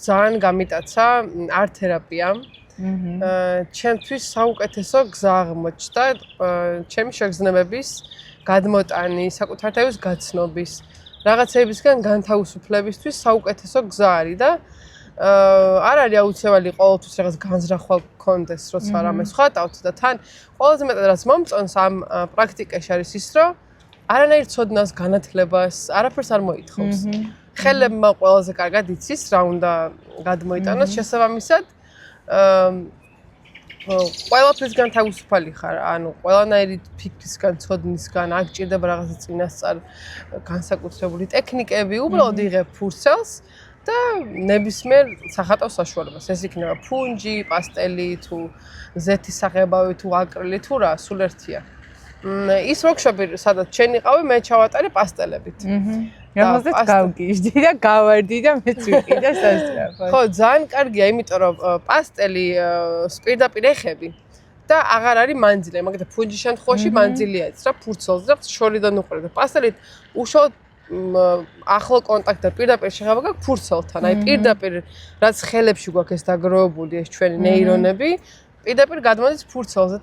ძალიან გამიტაცა art თერაპიამ. ჩემთვის საუკეთესო გზა აღმოჩნდა ჩემი შეგრძნებების გადმოტანი, საკუთარ თავის გაცნობის, რაღაცეებისგან განთავისუფლებისთვის საუკეთესო გზა არის და არ არის აუცილებელი ყოველთვის რაღაც განზრახვა გქონდეს, როცა რამეს ვხატავთ და თან ყველაზე მეტად რაც მომწონს ამ პრაქტიკაში არის ის, რომ არანაირ ცოდნას, განათლებას, არაფერს არ მოითხოვს. ხელებმა ყველაზე კარგად იცის რა უნდა გადმოიტანოს შესაბამისად ყველაფრისგან თავისუფალი ხარ, ანუ ყველანაირი ფიქრისგან, ცოდნისგან, აქ ჭირდება რაღაცა წინასწარ განსაკუთრებული ტექნიკები, უბრალოდ იღებ ფურცელს და ნებისმიერ სახატავ საშუალებას. ეს იქნება ფუნჯი, პასტელი თუ ზეთის საღებავი თუ აკრილი თუ რა, სულ ერთია. ის ვორქშოპი, სადაც შენ იყავი, მე ჩავატარე პასტელებით. რომელზეც გავგიჟდი და გავარდი და მეც ვიყიდა სასწრაფოდ. ხო, ძალიან კარგია, იმიტომ რომ პასტელი პირდაპირ ეხები და აღარ არის მანძილი, მაგალითად ფუნჯის შემთხვევაში მანძილია ის რა, ფურცელს და შორიდან უყურებ და პასტელით უშუალოდ ახლო კონტაქტი და პირდაპირ შეხება გაქვს ფურცელთან, აი პირდაპირ რაც ხელებში გვაქვს ეს დაგროვებული ეს ჩვენი ნეირონები, პირდაპირ გადმოდის ფურცელზე და